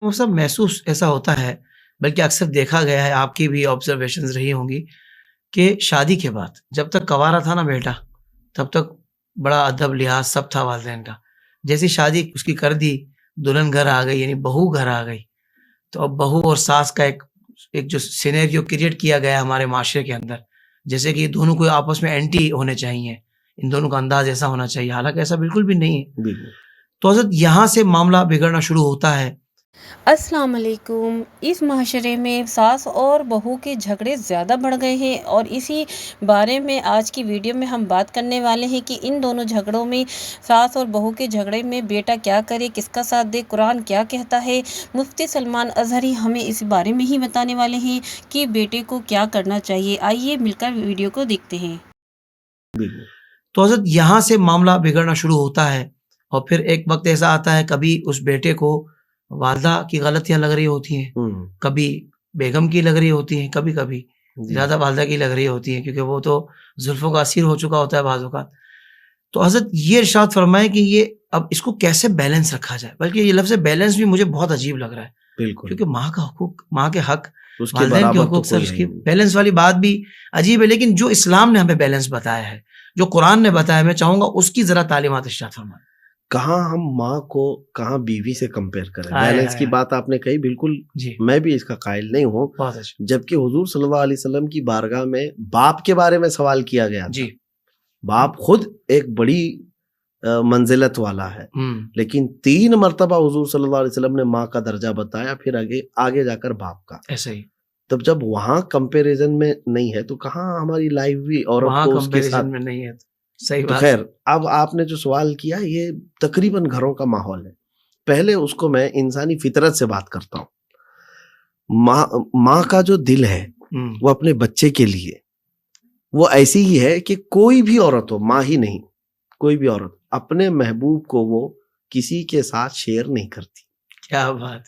وہ سب محسوس ایسا ہوتا ہے، بلکہ اکثر دیکھا گیا ہے، آپ کی بھی آبزرویشنز رہی ہوں گی کہ شادی کے بعد جب تک کنوارا تھا نا بیٹا، تب تک بڑا ادب لحاظ سب تھا والدین کا. جیسی شادی اس کی کر دی، دلہن گھر آ گئی، یعنی بہو گھر آ گئی، تو اب بہو اور ساس کا ایک جو سینیریو کریٹ کیا گیا ہے ہمارے معاشرے کے اندر، جیسے کہ یہ دونوں کو آپس میں اینٹی ہونے چاہیے، ان دونوں کا انداز ایسا ہونا چاہیے، حالانکہ ایسا بالکل بھی نہیں ہے. تو حضرت یہاں سے معاملہ بگڑنا شروع ہوتا ہے. السلام علیکم. اس معاشرے میں ساس اور بہو کے جھگڑے زیادہ بڑھ گئے ہیں، اور اسی بارے میں آج کی ویڈیو میں ہم بات کرنے والے ہیں کہ ان دونوں جھگڑوں میں، ساس اور بہو کے جھگڑے میں بیٹا کیا کرے، کس کا ساتھ دے، قرآن کیا کہتا ہے. مفتی سلمان اظہری ہمیں اس بارے میں ہی بتانے والے ہیں کہ بیٹے کو کیا کرنا چاہیے. آئیے مل کر ویڈیو کو دیکھتے ہیں. تو حضرت یہاں سے معاملہ بگڑنا شروع ہوتا ہے، اور پھر ایک وقت ایسا آتا ہے کبھی اس بیٹے کو والدہ کی غلطیاں لگ رہی ہوتی ہیں، کبھی بیگم کی لگ رہی ہوتی ہیں، کبھی کبھی زیادہ والدہ کی لگ رہی ہوتی ہیں، کیونکہ وہ تو زلفوں کا اسیر ہو چکا ہوتا ہے بعض اوقات. تو حضرت یہ ارشاد فرمائے کہ یہ اب اس کو کیسے بیلنس رکھا جائے. بلکہ یہ لفظ بیلنس بھی مجھے بہت عجیب لگ رہا ہے، بالکل، کیونکہ ماں کا حقوق، ماں کے حق، اس کے والدین کے برابر حقوق، تو سب کوئی اس کی نہیں. بیلنس والی بات بھی عجیب ہے. لیکن جو اسلام نے ہمیں بیلنس بتایا ہے، جو قرآن نے بتایا، میں چاہوں گا اس کی ذرا تعلیمات ارشاد فرمائیں. کہاں ہم ماں کو کہاں بیوی سے کمپیئر کریں. بیلنس کی بات آپ نے کہی، بالکل جی میں بھی اس کا قائل نہیں ہوں. بہت اچھا. جبکہ حضور صلی اللہ علیہ وسلم کی بارگاہ میں باپ کے بارے میں سوال کیا گیا تھا. جی باپ خود ایک بڑی منزلت والا ہے، لیکن 3 مرتبہ حضور صلی اللہ علیہ وسلم نے ماں کا درجہ بتایا، پھر آگے جا کر باپ کا. ایسے ہی تب جب وہاں کمپیریزن میں نہیں ہے تو کہاں ہماری لائف بھی عورت کو اس کے ساتھ میں نہیں ہے. صحیح تو بات. خیر، اب آپ نے جو سوال کیا یہ تقریباً گھروں کا ماحول ہے. پہلے اس کو میں انسانی فطرت سے بات کرتا ہوں. ماں کا جو دل ہے وہ اپنے بچے کے لیے وہ ایسی ہی ہے کہ کوئی بھی عورت ہو، ماں ہی نہیں، کوئی بھی عورت اپنے محبوب کو وہ کسی کے ساتھ شیئر نہیں کرتی. کیا بات.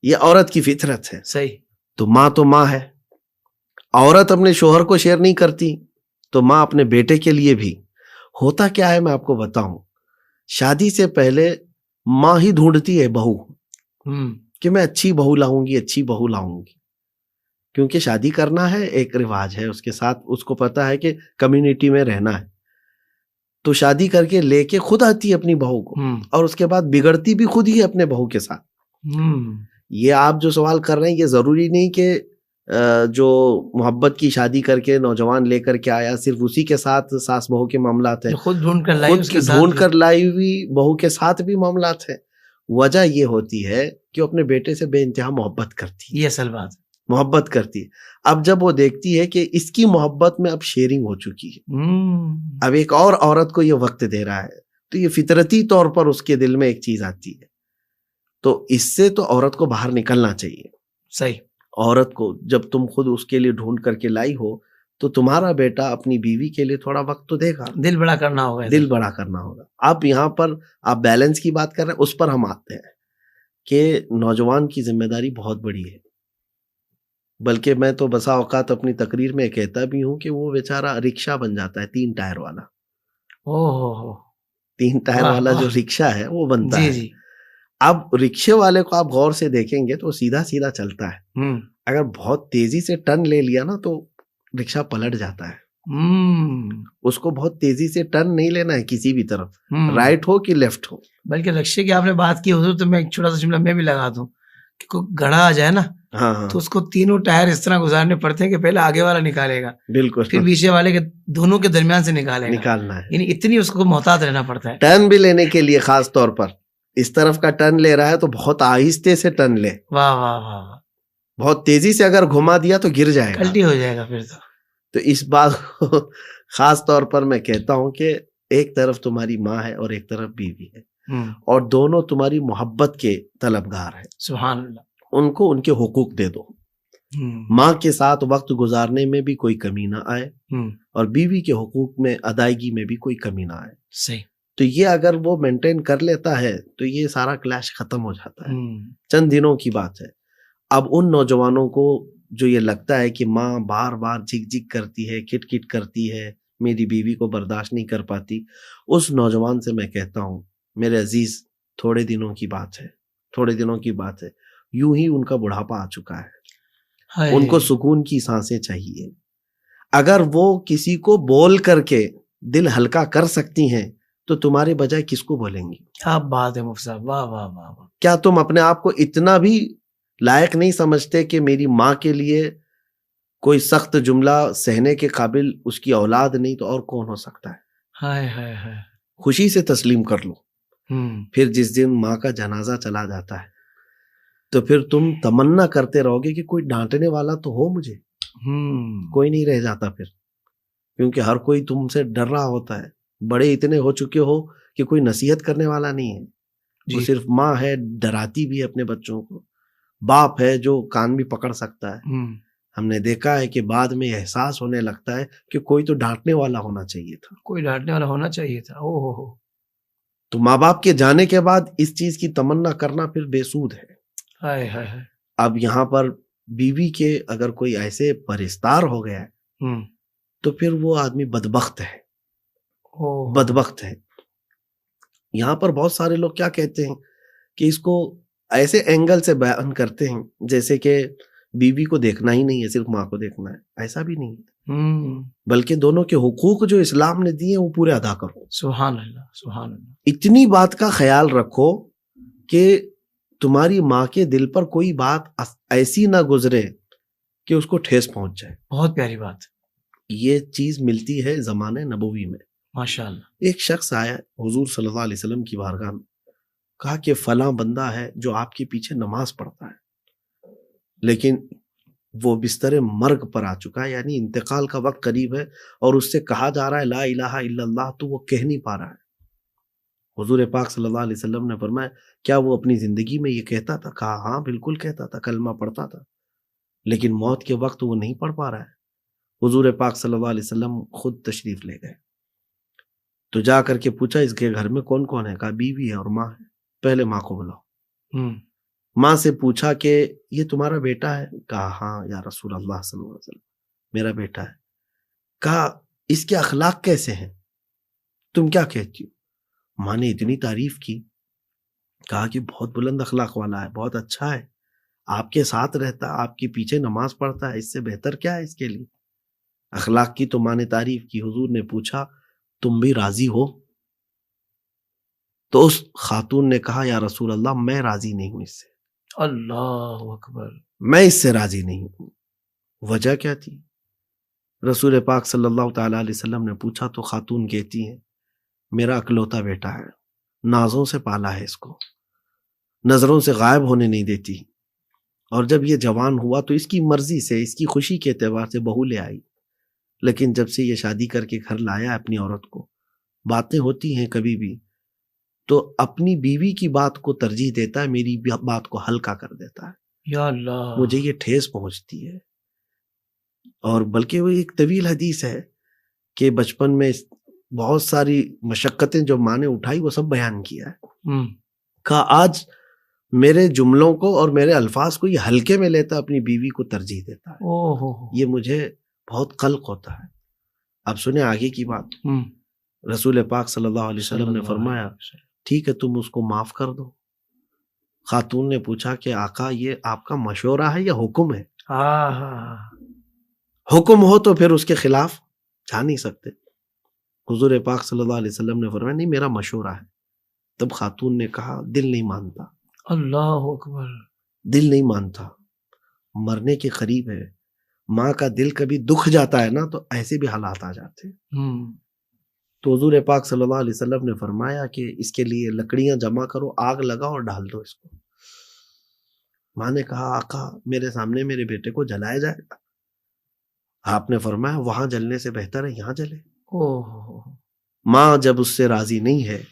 یہ عورت کی فطرت ہے. صحیح. تو ماں ہے. عورت اپنے شوہر کو شیئر نہیں کرتی، تو ماں اپنے بیٹے کے لیے بھی. ہوتا کیا ہے میں آپ کو بتاؤں، شادی سے پہلے ماں ہی ڈھونڈتی ہے بہو کہ میں اچھی بہو لاؤں گی، اچھی بہو لاؤں گی. کیونکہ شادی کرنا ہے، ایک رواج ہے، اس کے ساتھ اس کو پتا ہے کہ کمیونٹی میں رہنا ہے. تو شادی کر کے لے کے خود آتی ہے اپنی بہو کو، اور اس کے بعد بگڑتی بھی خود ہی اپنے بہو کے ساتھ. یہ آپ جو سوال کر رہے ہیں، یہ ضروری نہیں کہ جو محبت کی شادی کر کے نوجوان لے کر کے آیا صرف اسی کے ساتھ ساس بہو کے معاملات ہیں. خود ڈھونڈ کر لائی ہوئی بہو کے ساتھ بھی معاملات ہیں. وجہ یہ ہوتی ہے کہ وہ اپنے بیٹے سے بے انتہا محبت کرتی ہے. یہ اصل بات ہے، محبت کرتی ہے. اب جب وہ دیکھتی ہے کہ اس کی محبت میں اب شیئرنگ ہو چکی ہے، اب ایک اور عورت کو یہ وقت دے رہا ہے، تو یہ فطرتی طور پر اس کے دل میں ایک چیز آتی ہے. تو اس سے تو عورت کو باہر نکلنا چاہیے. صحیح. عورت کو جب تم خود اس کے لیے ڈھونڈ کر کے لائی ہو تو تمہارا بیٹا اپنی بیوی کے لیے تھوڑا وقت تو دے گا. دل بڑا کرنا ہوگا. دل بڑا کرنا ہوگا. اب یہاں پر آپ بیلنس کی بات کر رہے ہیں، اس پر ہم آتے ہیں کہ نوجوان کی ذمہ داری بہت بڑی ہے. بلکہ میں تو بسا اوقات اپنی تقریر میں کہتا بھی ہوں کہ وہ بیچارہ رکشہ بن جاتا ہے 3 ٹائر والا. 3 ٹائر والا جو رکشہ ہے وہ بنتا ہے. جی. اب رکشے والے کو آپ غور سے دیکھیں گے تو سیدھا سیدھا چلتا ہے. اگر بہت تیزی سے ٹرن لے لیا نا تو رکشہ پلٹ جاتا ہے. اس کو بہت تیزی سے ٹرن نہیں لینا ہے کسی بھی طرف، رائٹ ہو کہ لیفٹ ہو. بلکہ رکشے کی آپ نے بات کی حضور، تو میں ایک چھوٹا سا جملہ میں بھی لگا دوں کہ کوئی گڑھا آ جائے نا تو اس کو 3 ٹائر اس طرح گزارنے پڑتے ہیں کہ پہلے آگے والا نکالے گا، بالکل، پھر پیچھے والے کے دونوں کے درمیان سے نکالنا ہے. یعنی اتنی اس کو محتاط رہنا پڑتا ہے. ٹرن بھی لینے کے لیے خاص طور پر اس طرف کا ٹرن لے رہا ہے تو بہت آہستہ سے ٹرن لے. واہ واہ واہ. بہت تیزی سے اگر گھما دیا تو گر جائے گا، الٹی ہو جائے گا پھر تو اس بات کو خاص طور پر میں کہتا ہوں کہ ایک طرف تمہاری ماں ہے اور ایک طرف بیوی ہے، اور دونوں تمہاری محبت کے طلبگار ہیں. سبحان اللہ. ان کو ان کے حقوق دے دو. ماں کے ساتھ وقت گزارنے میں بھی کوئی کمی نہ آئے، اور بیوی کے حقوق میں ادائیگی میں بھی کوئی کمی نہ آئے. صحیح. تو یہ اگر وہ مینٹین کر لیتا ہے تو یہ سارا کلیش ختم ہو جاتا ہے. چند دنوں کی بات ہے. اب ان نوجوانوں کو جو یہ لگتا ہے کہ ماں بار بار جھک جھک کرتی ہے، کٹ کٹ کرتی ہے، میری بیوی کو برداشت نہیں کر پاتی، اس نوجوان سے میں کہتا ہوں میرے عزیز، تھوڑے دنوں کی بات ہے، تھوڑے دنوں کی بات ہے. یوں ہی ان کا بڑھاپا آ چکا ہے، ہائے ان کو سکون کی سانسیں چاہیے۔ اگر وہ کسی کو بول کر کے دل ہلکا کر سکتی ہیں تو تمہارے بجائے کس کو بولیں گی؟ کیا بات ہے مفتی صاحب، واہ واہ واہ واہ۔ کیا تم اپنے آپ کو اتنا بھی لائق نہیں سمجھتے کہ میری ماں کے لیے کوئی سخت جملہ سہنے کے قابل اس کی اولاد نہیں تو اور کون ہو سکتا ہے؟ ہائے ہائے ہائے۔ خوشی سے تسلیم کر لو۔ ہوں، پھر جس دن ماں کا جنازہ چلا جاتا ہے تو پھر تم تمنا کرتے رہو گے کہ کوئی ڈانٹنے والا تو ہو مجھے، کوئی نہیں رہ جاتا پھر، کیونکہ ہر کوئی تم سے ڈر رہا ہوتا ہے، بڑے اتنے ہو چکے ہو کہ کوئی نصیحت کرنے والا نہیں ہے، وہ جی صرف ماں ہے ڈراتی بھی ہے اپنے بچوں کو، باپ ہے جو کان بھی پکڑ سکتا ہے۔ ہوں، ہم نے دیکھا ہے کہ بعد میں احساس ہونے لگتا ہے کہ کوئی تو ڈانٹنے والا ہونا چاہیے تھا۔ کوئی ڈانٹنے والا ہونا چاہیے تھا۔ او ہو، تو ماں باپ کے جانے کے بعد اس چیز کی تمنا کرنا پھر بے سود ہے۔ ہائے ہائے ہائے۔ اب یہاں پر بیوی کے اگر کوئی ایسے پرستار ہو گیا ہے ہوں، تو پھر وہ آدمی بدبخت ہے، او بدبخت ہے۔ یہاں پر بہت سارے لوگ کیا کہتے ہیں کہ اس کو ایسے اینگل سے بیان کرتے ہیں جیسے کہ بیوی کو دیکھنا ہی نہیں ہے، صرف ماں کو دیکھنا ہے۔ ایسا بھی نہیں ہے، ہوں، بلکہ دونوں کے حقوق جو اسلام نے دیے وہ پورے ادا کرو۔ سبحان اللہ سبحان اللہ۔ اتنی بات کا خیال رکھو کہ تمہاری ماں کے دل پر کوئی بات ایسی نہ گزرے کہ اس کو ٹھیس پہنچ جائے۔ بہت پیاری بات، یہ چیز ملتی ہے زمانے نبوی میں۔ ماشاء اللہ۔ ایک شخص آیا حضور صلی اللہ علیہ وسلم کی بارگاہ میں، کہا کہ فلاں بندہ ہے جو آپ کے پیچھے نماز پڑھتا ہے، لیکن وہ بستر مرگ پر آ چکا ہے، یعنی انتقال کا وقت قریب ہے، اور اس سے کہا جا رہا ہے لا الہ الا اللہ، تو وہ کہہ نہیں پا رہا ہے۔ حضور پاک صلی اللہ علیہ وسلم نے فرمایا کیا وہ اپنی زندگی میں یہ کہتا تھا؟ کہا ہاں بالکل کہتا تھا، کلمہ پڑھتا تھا، لیکن موت کے وقت وہ نہیں پڑھ پا رہا ہے۔ حضور پاک صلی اللہ علیہ وسلم خود تشریف لے گئے، تو جا کر کے پوچھا اس کے گھر میں کون کون ہے؟ کہا بیوی ہے اور ماں ہے۔ پہلے ماں کو بلاؤ۔ ہوں، ماں سے پوچھا کہ یہ تمہارا بیٹا ہے؟ کہا ہاں یا رسول اللہ صلی اللہ علیہ وسلم، میرا بیٹا ہے۔ کہا اس کے اخلاق کیسے ہیں؟ تم کیا کہتی ہو؟ ماں نے اتنی تعریف کی، کہا کہ بہت بلند اخلاق والا ہے، بہت اچھا ہے، آپ کے ساتھ رہتا، آپ کے پیچھے نماز پڑھتا ہے، اس سے بہتر کیا ہے اس کے لیے؟ اخلاق کی تو ماں نے تعریف کی۔ حضور نے پوچھا تم بھی راضی ہو؟ تو اس خاتون نے کہا یا رسول اللہ میں راضی نہیں ہوں اس سے، اللہ اکبر۔ میں اس سے راضی نہیں ہوں۔ وجہ کیا تھی؟ رسول پاک صلی اللہ تعالی علیہ وسلم نے پوچھا تو خاتون کہتی ہیں میرا اکلوتا بیٹا ہے، نازوں سے پالا ہے، اس کو نظروں سے غائب ہونے نہیں دیتی، اور جب یہ جوان ہوا تو اس کی مرضی سے، اس کی خوشی کے اعتبار سے بہو لے آئی، لیکن جب سے یہ شادی کر کے گھر لایا اپنی عورت کو، باتیں ہوتی ہیں کبھی بھی تو اپنی بیوی کی بات کو ترجیح دیتا ہے، میری بات کو ہلکا کر دیتا ہے، یا اللہ، مجھے یہ ٹھیس پہنچتی ہے۔ اور بلکہ وہ ایک طویل حدیث ہے کہ بچپن میں بہت ساری مشقتیں جو ماں نے اٹھائی وہ سب بیان کیا ہے، ہوں، کہا آج میرے جملوں کو اور میرے الفاظ کو یہ ہلکے میں لیتا، اپنی بیوی کو ترجیح دیتا ہے، او ہو، یہ مجھے بہت قلق ہوتا ہے۔ اب سنیں آگے کی بات۔ ہوں، رسول پاک صلی اللہ علیہ وسلم نے فرمایا ٹھیک ہے تم اس کو معاف کر دو۔ خاتون نے پوچھا کہ آقا یہ آپ کا مشورہ ہے یا حکم ہے؟ ہاں ہاں، حکم ہو تو پھر اس کے خلاف جا نہیں سکتے۔ حضور پاک صلی اللہ علیہ وسلم نے فرمایا نہیں میرا مشورہ ہے۔ تب خاتون نے کہا دل نہیں مانتا، اللہ اکبر، دل نہیں مانتا، مرنے کے قریب ہے، ماں کا دل کبھی دکھ جاتا ہے نا تو ایسے بھی حالات آ جاتے ہیں۔ ہوں، تو حضور پاک صلی اللہ علیہ وسلم نے فرمایا کہ اس کے لیے لکڑیاں جمع کرو، آگ لگاؤ اور ڈال دو اس کو۔ ماں نے کہا آقا میرے سامنے میرے بیٹے کو جلایا جائے گا؟ آپ نے فرمایا وہاں جلنے سے بہتر ہے یہاں جلے۔ او ہو، ماں جب اس سے راضی نہیں ہے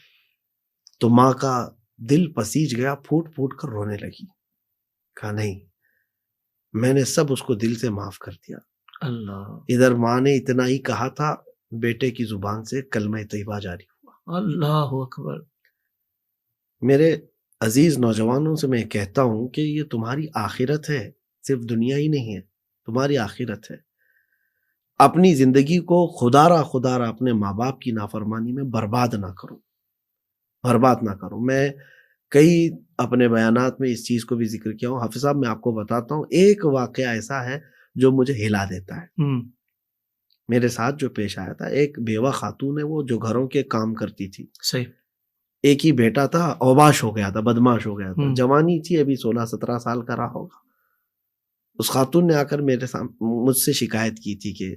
تو ماں کا دل پسیج گیا، پھوٹ پھوٹ کر رونے لگی۔ کہا نہیں میں نے سب اس کو دل سے معاف کر دیا۔ اللہ، ادھر ماں نے اتنا ہی کہا تھا، بیٹے کی زبان سے کلمہ طیبہ جاری ہوا۔ اللہ اکبر۔ میرے عزیز نوجوانوں سے میں کہتا ہوں کہ یہ تمہاری آخرت ہے، صرف دنیا ہی نہیں ہے، تمہاری آخرت ہے۔ اپنی زندگی کو خدا را اپنے ماں باپ کی نافرمانی میں برباد نہ کرو، برباد نہ کرو۔ میں کئی اپنے بیانات میں اس چیز کو بھی ذکر کیا ہوں. حافظ صاحب میں آپ کو بتاتا ہوں ایک واقعہ ایسا ہے جو مجھے ہلا دیتا ہے. میرے ساتھ جو پیش آیا تھا، ایک بیوہ خاتون ہے وہ جو گھروں کے کام کرتی تھی. صحیح. ایک ہی بیٹا تھا، اوباش ہو گیا تھا، بدماش ہو گیا تھا. جوانی تھی، ابھی 16-17 سال کا رہا ہوگا. اس خاتون نے آ کر میرے سامنے مجھ سے شکایت کی تھی کہ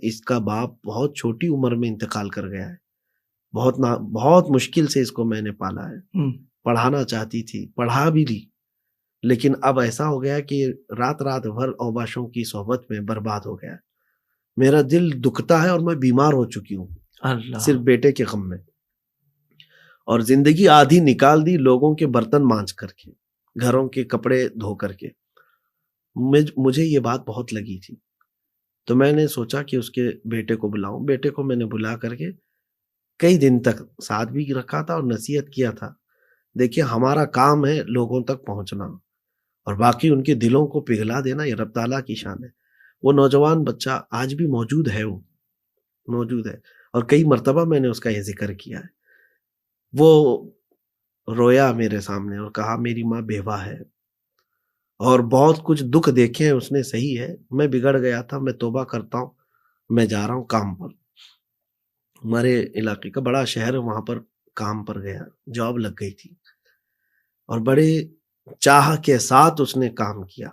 اس کا باپ بہت چھوٹی عمر میں انتقال کر گیا ہے، بہت مشکل سے اس کو میں نے پالا ہے. پڑھانا چاہتی تھی، پڑھا بھی لی، لیکن اب ایسا ہو گیا کہ رات بھر اوباشوں کی صحبت میں برباد ہو گیا. میرا دل دکھتا ہے اور میں بیمار ہو چکی ہوں صرف بیٹے کے غم میں. اور زندگی آدھی نکال دی لوگوں کے برتن مانج کر کے، گھروں کے کپڑے دھو کر کے. مجھے یہ بات بہت لگی تھی، تو میں نے سوچا کہ اس کے بیٹے کو بلاؤں. بیٹے کو میں نے بلا کر کے کئی دن تک ساتھ بھی رکھا تھا اور نصیحت کیا تھا. دیکھیے ہمارا کام ہے لوگوں تک پہنچنا، اور باقی ان کے دلوں کو پگھلا دینا یہ رب تعالیٰ کی شان ہے. وہ نوجوان بچہ آج بھی موجود ہے، وہ موجود ہے، اور کئی مرتبہ میں نے اس کا یہ ذکر کیا ہے. وہ رویا میرے سامنے اور کہا میری ماں بیوہ ہے اور بہت کچھ دکھ دیکھے ہیں اس نے. صحیح ہے، میں بگڑ گیا تھا، میں توبہ کرتا ہوں، میں جا رہا ہوں کام پر. ہمارے علاقے کا بڑا شہر ہے، وہاں پر کام پر گیا، جاب لگ گئی تھی اور بڑے چاہ کے ساتھ اس نے کام کیا.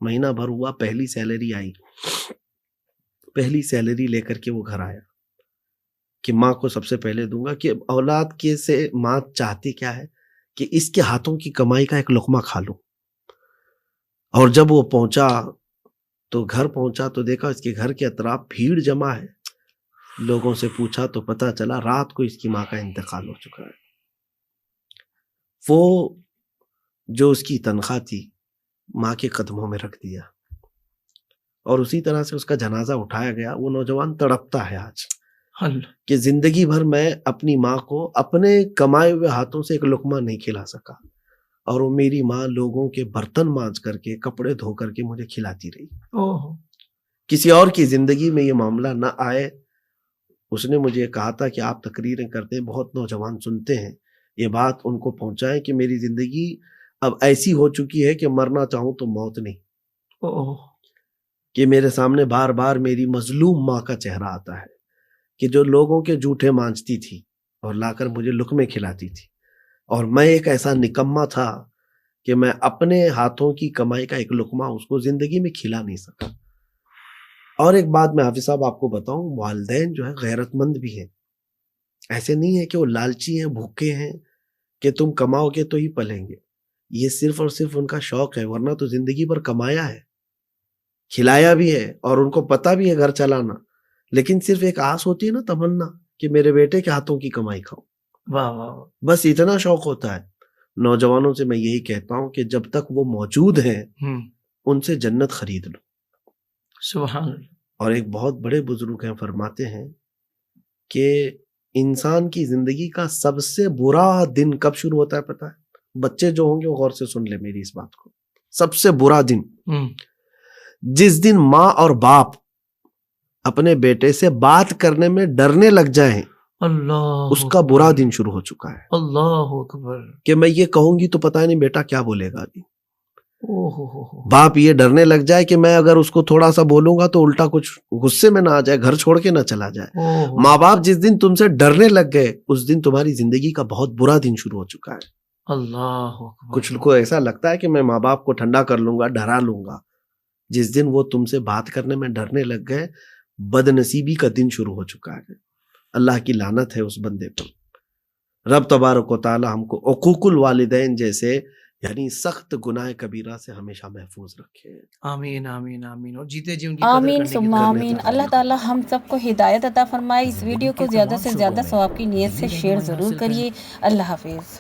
مہینہ بھر ہوا، پہلی سیلری آئی. پہلی سیلری لے کر کے وہ گھر آیا کہ ماں کو سب سے پہلے دوں گا. کہ اولاد کے سے ماں چاہتی کیا ہے کہ اس کے ہاتھوں کی کمائی کا ایک لقمہ کھا لوں. اور جب وہ پہنچا تو گھر پہنچا تو دیکھا اس کے گھر کے اطراف بھیڑ جمع ہے. لوگوں سے پوچھا تو پتا چلا رات کو اس کی ماں کا انتقال ہو چکا ہے. وہ جو اس کی تنخواہ تھی ماں کے قدموں میں رکھ دیا اور اسی طرح سے اس کا جنازہ اٹھایا گیا. وہ نوجوان تڑپتا ہے آج کہ زندگی بھر میں اپنی ماں کو اپنے کمائے ہوئے ہاتھوں سے ایک لقمہ نہیں کھلا سکا، اور وہ میری ماں لوگوں کے برتن مانج کر کے کپڑے دھو کر کے مجھے کھلاتی رہی. کسی اور کی زندگی میں یہ معاملہ نہ آئے. اس نے مجھے کہا تھا کہ آپ تقریریں کرتے ہیں، بہت نوجوان سنتے ہیں، یہ بات ان کو پہنچائیں کہ میری زندگی اب ایسی ہو چکی ہے کہ مرنا چاہوں تو موت نہیں. کہ میرے سامنے بار بار میری مظلوم ماں کا چہرہ آتا ہے کہ جو لوگوں کے جھوٹے مانجتی تھی اور لا کر مجھے لقمے کھلاتی تھی، اور میں ایک ایسا نکما تھا کہ میں اپنے ہاتھوں کی کمائی کا ایک لقمہ اس کو زندگی میں کھلا نہیں سکا. اور ایک بات میں حافظ صاحب آپ کو بتاؤں، والدین جو ہے غیرت مند بھی ہیں. ایسے نہیں ہے کہ وہ لالچی ہیں، بھوکے ہیں کہ تم کماؤ گے تو ہی پلیں گے. یہ صرف اور صرف ان کا شوق ہے، ورنہ تو زندگی بھر کمایا ہے، کھلایا بھی ہے، اور ان کو پتہ بھی ہے گھر چلانا. لیکن صرف ایک آس ہوتی ہے نا، تمنا کہ میرے بیٹے کے ہاتھوں کی کمائی کھاؤں. واہ واہ، بس اتنا شوق ہوتا ہے. نوجوانوں سے میں یہی کہتا ہوں کہ جب تک وہ موجود ہیں ان سے جنت خرید لو. سبحان اللہ. اور ایک بہت بڑے بزرگ ہیں، فرماتے ہیں کہ انسان کی زندگی کا سب سے برا دن کب شروع ہوتا ہے پتہ ہے؟ بچے جو ہوں گے وہ غور سے سن لے میری اس بات کو. سب سے برا دن جس دن ماں اور باپ اپنے بیٹے سے بات کرنے میں ڈرنے لگ جائیں، اللہ، اس کا برا دن شروع ہو چکا ہے. اللہ اکبر. کہ میں یہ کہوں گی تو پتہ نہیں بیٹا کیا بولے گا. ابھی باپ یہ ڈرنے لگ جائے کہ میں اگر اس کو تھوڑا سا بولوں گا تو الٹا کچھ غصے میں نہ آ جائے، گھر چھوڑ کے نہ چلا جائے. ماں باپ جس دن تم سے ڈرنے لگ گئے اس دن تمہاری زندگی کا بہت برا دن شروع ہو چکا ہے. اللہ اکبر. کچھ کو ایسا لگتا ہے کہ میں ماں باپ کو ٹھنڈا کر لوں گا، ڈرا لوں گا. جس دن وہ تم سے بات کرنے میں ڈرنے لگ گئے، بد نصیبی کا دن شروع ہو چکا ہے. اللہ کی لعنت ہے اس بندے پر. رب تبارک و تعالی ہم کو عقوق الوالدین جیسے یعنی سخت گناہ کبیرہ سے ہمیشہ محفوظ رکھے. آمین آمین آمین. اور جیتے جی ان کی آمین ثم آمین. اللہ تعالی ہم سب کو ہدایت عطا فرمائے. اس ویڈیو کو زیادہ سے زیادہ ثواب کی نیت سے شیئر ضرور کریے. اللہ حافظ.